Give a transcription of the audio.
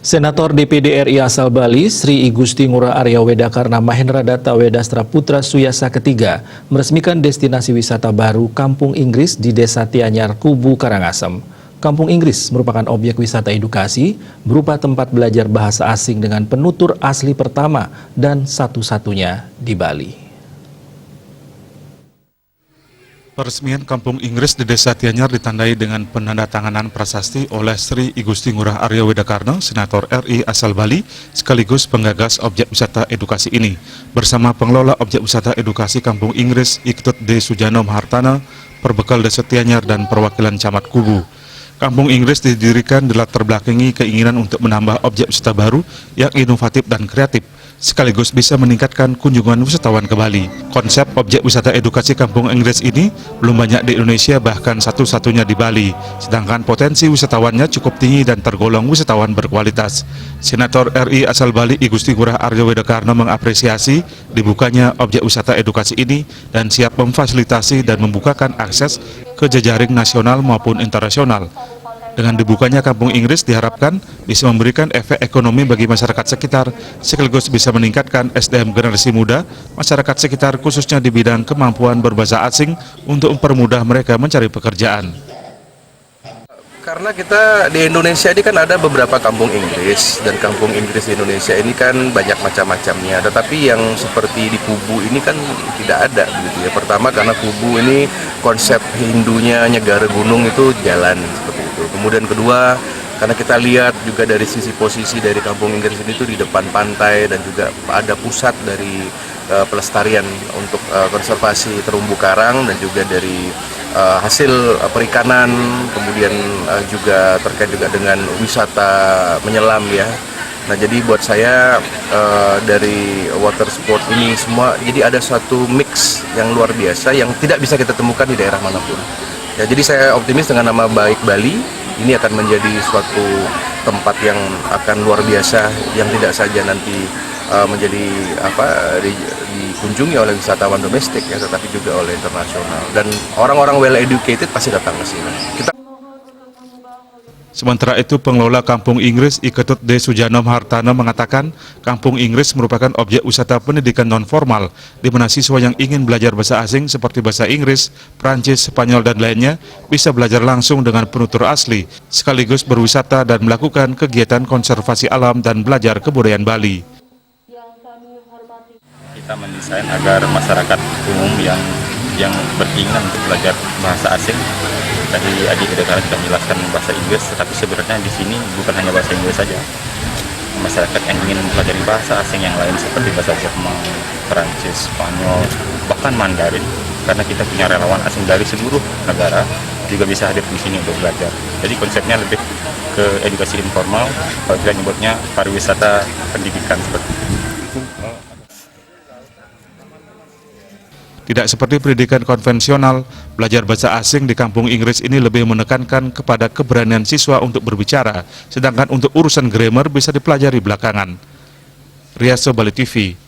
Senator DPD RI asal Bali, Sri Igusti Ngurah Arya Wedakarna Mahendra Datta Wedastra Putra Suyasa ketiga meresmikan destinasi wisata baru Kampung Inggris di Desa Tianyar, Kubu, Karangasem. Kampung Inggris merupakan objek wisata edukasi berupa tempat belajar bahasa asing dengan penutur asli pertama dan satu-satunya di Bali. Peresmian Kampung Inggris di Desa Tianyar ditandai dengan penandatanganan prasasti oleh Sri Igusti Ngurah Arya Wedakarna, Senator RI asal Bali, sekaligus penggagas objek wisata edukasi ini. Bersama pengelola objek wisata edukasi Kampung Inggris, Iktut D. Sujano Mahartana, perbekal Desa Tianyar dan perwakilan Camat Kubu. Kampung Inggris didirikan di latar belakangi keinginan untuk menambah objek wisata baru yang inovatif dan kreatif, sekaligus bisa meningkatkan kunjungan wisatawan ke Bali. Konsep objek wisata edukasi Kampung Inggris ini belum banyak di Indonesia, bahkan satu-satunya di Bali, sedangkan potensi wisatawannya cukup tinggi dan tergolong wisatawan berkualitas. Senator RI asal Bali Igusti Ngurah Arya Wedakarna mengapresiasi dibukanya objek wisata edukasi ini dan siap memfasilitasi dan membukakan akses ke jejaring nasional maupun internasional. Dengan dibukanya Kampung Inggris diharapkan bisa memberikan efek ekonomi bagi masyarakat sekitar, sekaligus bisa meningkatkan SDM generasi muda masyarakat sekitar, khususnya di bidang kemampuan berbahasa asing untuk mempermudah mereka mencari pekerjaan. Karena kita di Indonesia ini kan ada beberapa kampung Inggris, dan kampung Inggris di Indonesia ini kan banyak macam-macamnya. Tetapi yang seperti di Kubu ini kan tidak ada, gitu ya. Pertama karena Kubu ini konsep Hindunya Nyegara Gunung itu jalan seperti itu. Kemudian kedua, karena kita lihat juga dari sisi posisi dari kampung Inggris ini tuh di depan pantai dan juga ada pusat dari pelestarian untuk konservasi terumbu karang dan juga dari hasil perikanan, kemudian juga terkait juga dengan wisata menyelam ya. Nah, jadi buat saya dari water sport ini semua, jadi ada suatu mix yang luar biasa yang tidak bisa kita temukan di daerah manapun. Ya, jadi saya optimis dengan nama baik Bali ini akan menjadi suatu tempat yang akan luar biasa, yang tidak saja nanti menjadi dikunjungi oleh wisatawan domestik ya, tetapi juga oleh internasional, dan orang-orang well educated pasti datang ke sini. Sementara itu, pengelola Kampung Inggris Iktut D. Sujano Mahartana mengatakan Kampung Inggris merupakan objek wisata pendidikan non-formal, di mana siswa yang ingin belajar bahasa asing seperti bahasa Inggris, Prancis, Spanyol, dan lainnya bisa belajar langsung dengan penutur asli, sekaligus berwisata dan melakukan kegiatan konservasi alam dan belajar kebudayaan Bali. Kita mendesain agar masyarakat umum yang berkeinginan untuk belajar bahasa asing, tadi adik sudah menjelaskan bahasa Inggris, tetapi sebenarnya di sini bukan hanya bahasa Inggris saja. Masyarakat yang ingin mempelajari bahasa asing yang lain seperti bahasa Jerman, Prancis, Spanyol, bahkan Mandarin, karena kita punya relawan asing dari seluruh negara juga bisa hadir di sini untuk belajar. Jadi konsepnya lebih ke edukasi informal, kalau kita nyebutnya pariwisata pendidikan seperti itu. Tidak seperti pendidikan konvensional, belajar bahasa asing di Kampung Inggris ini lebih menekankan kepada keberanian siswa untuk berbicara, sedangkan untuk urusan grammar bisa dipelajari belakangan. Riaso, Bali TV.